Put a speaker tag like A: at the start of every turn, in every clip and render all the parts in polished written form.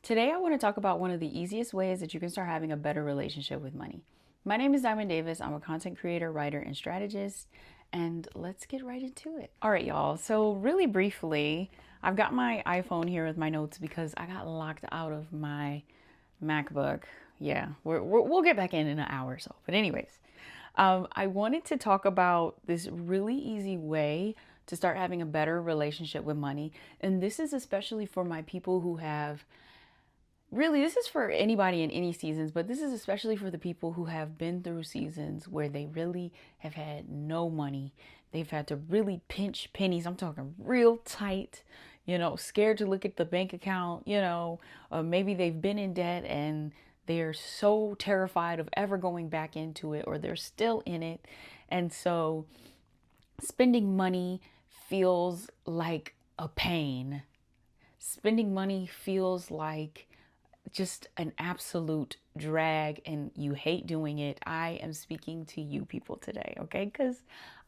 A: Today, I want to talk about one of the easiest ways that you can start having a better relationship with money. My name is Diamond Davis. I'm a content creator, writer, and strategist, and let's get right into it. All right, y'all. So, really briefly, I've got my iPhone here with my notes because I got locked out of my MacBook. Yeah, we'll get back in an hour or so. But, anyways, I wanted to talk about this really easy way to start having a better relationship with money. And this is especially for my people who have really, this is for anybody in any seasons, but this is especially for the people who have been through seasons where they really have had no money. They've had to really pinch pennies. I'm talking real tight, scared to look at the bank account, maybe they've been in debt and they're so terrified of ever going back into it, or they're still in it. And so spending money feels like a pain. Spending money feels like just an absolute drag and you hate doing it. I am speaking to you people today, okay? Because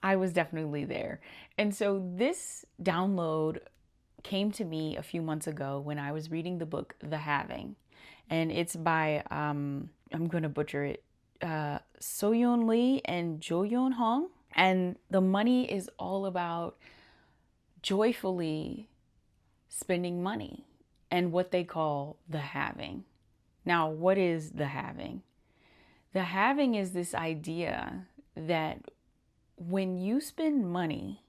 A: I was definitely there. And so this download came to me a few months ago when I was reading the book The Having. And it's by, I'm going to butcher it, Soyeon Lee and Joyeon Hong. And the money is all about joyfully spending money and what they call the having. Now, what is the having? The having is this idea that when you spend money,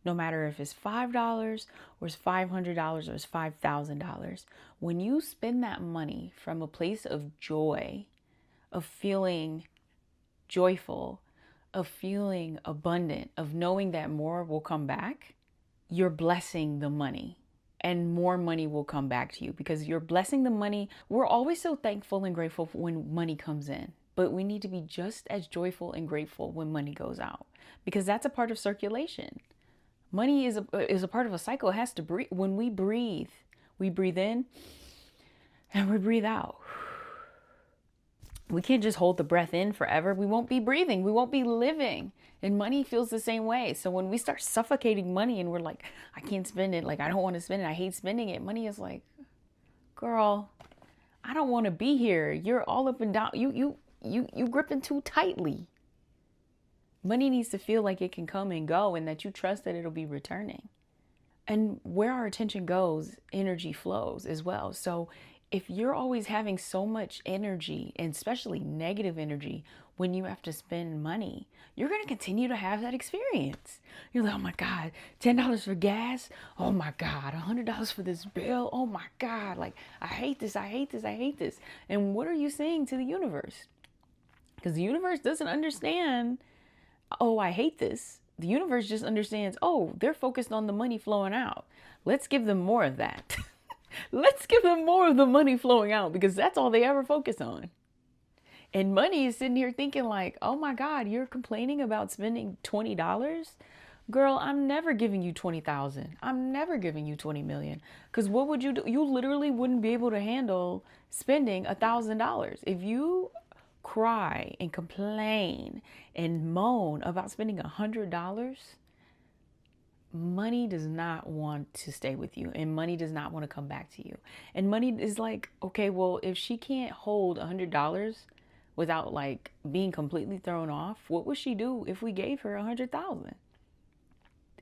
A: no matter if it's $5 or it's $500 or it's $5,000, when you spend that money from a place of joy, of feeling joyful, of feeling abundant, of knowing that more will come back, you're blessing the money. And more money will come back to you because you're blessing the money. We're always so thankful and grateful when money comes in, but we need to be just as joyful and grateful when money goes out because that's a part of circulation. Money is a part of a cycle. It has to breathe. When we breathe in and we breathe out. We can't just hold the breath in forever. We won't be breathing. We won't be living. And money feels the same way. So when we start suffocating money and we're like, I can't spend it. Like, I don't want to spend it. I hate spending it. Money is like, girl, I don't want to be here. You're all up and down. You gripping too tightly. Money needs to feel like it can come and go and that you trust that it'll be returning. And where our attention goes, energy flows as well. So if you're always having so much energy, and especially negative energy, when you have to spend money, you're going to continue to have that experience. You're like, oh my God, $10 for gas. Oh my God, $100 for this bill. Oh my God, like, I hate this, I hate this, I hate this. And what are you saying to the universe? Because the universe doesn't understand, oh, I hate this. The universe just understands, oh, they're focused on the money flowing out. Let's give them more of that. Let's give them more of the money flowing out because that's all they ever focus on. And money is sitting here thinking like, oh my God, you're complaining about spending $20? Girl, I'm never giving you 20,000. I'm never giving you 20 million. Because what would you do? You literally wouldn't be able to handle spending $1,000. If you cry and complain and moan about spending $100, money does not want to stay with you and money does not want to come back to you. And money is like, okay, well, if she can't hold $100 without like being completely thrown off, what would she do if we gave her 100,000?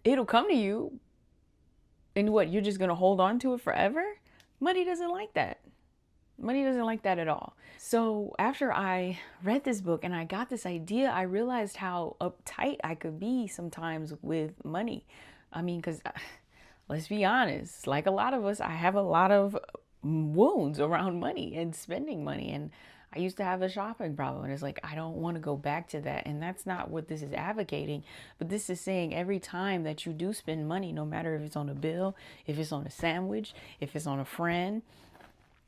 A: It'll come to you. And what, you're just going to hold on to it forever? Money doesn't like that. Money doesn't like that at all. So after I read this book and I got this idea, I realized how uptight I could be sometimes with money. I mean, because let's be honest, like a lot of us, I have a lot of wounds around money and spending money. And I used to have a shopping problem. And it's like, I don't want to go back to that. And that's not what this is advocating. But this is saying every time that you do spend money, no matter if it's on a bill, if it's on a sandwich, if it's on a friend,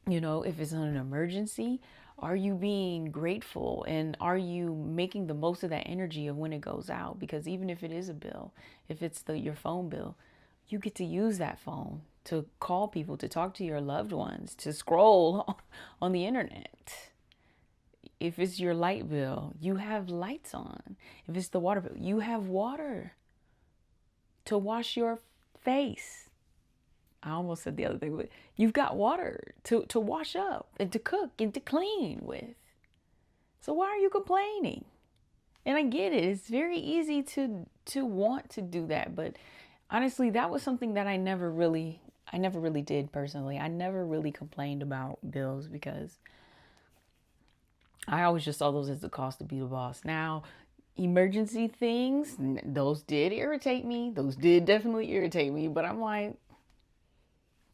A: if it's on an emergency, are you being grateful and are you making the most of that energy of when it goes out? Because even if it is a bill, if it's your phone bill, you get to use that phone to call people, to talk to your loved ones, to scroll on the internet. If it's your light bill, you have lights on. If it's the water bill, you have water to wash your face. I almost said the other thing, but you've got water to wash up and to cook and to clean with. So why are you complaining? And I get it. It's very easy to want to do that, but honestly, that was something that I never really did personally. I never really complained about bills because I always just saw those as the cost to be the boss. Now, emergency things, those did irritate me. Those did definitely irritate me, but I'm like,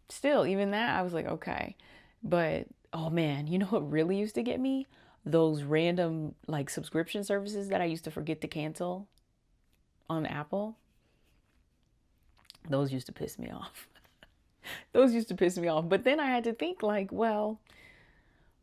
A: still, even that, I was like, okay. But oh man, you know what really used to get me? Those random like subscription services that I used to forget to cancel on Apple. Those used to piss me off. Those used to piss me off. But then I had to think like, well,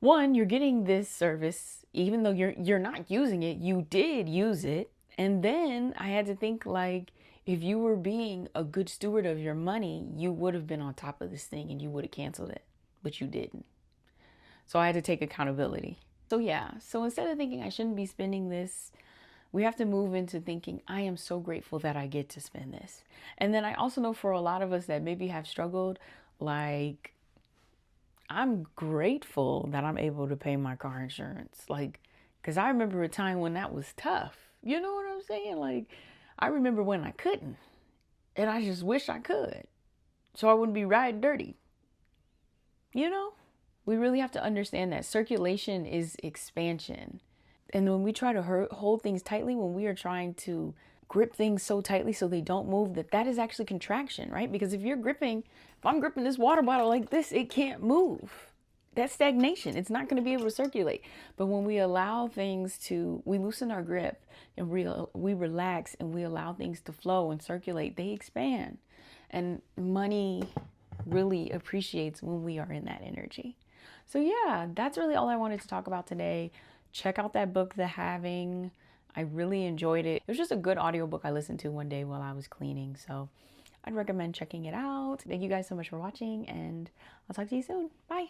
A: one, you're getting this service even though you're not using it. You did use it. And then I had to think like, if you were being a good steward of your money, you would have been on top of this thing and you would have canceled it, but you didn't. So I had to take accountability. So yeah, so instead of thinking I shouldn't be spending this, we have to move into thinking, I am so grateful that I get to spend this. And then I also know for a lot of us that maybe have struggled, like, I'm grateful that I'm able to pay my car insurance. Like, because I remember a time when that was tough. You know what I'm saying? Like, I remember when I couldn't. And I just wish I could. So I wouldn't be riding dirty. You know? We really have to understand that circulation is expansion. And when we try to hold things tightly, when we are trying to grip things so tightly so they don't move, that is actually contraction, right? Because if I'm gripping this water bottle like this, it can't move. That's stagnation. It's not going to be able to circulate. But when we allow we loosen our grip and we relax and we allow things to flow and circulate, they expand. And money really appreciates when we are in that energy. So yeah, that's really all I wanted to talk about today. Check out that book, The Having. I really enjoyed it. It was just a good audiobook I listened to one day while I was cleaning. So I'd recommend checking it out. Thank you guys so much for watching, and I'll talk to you soon. Bye.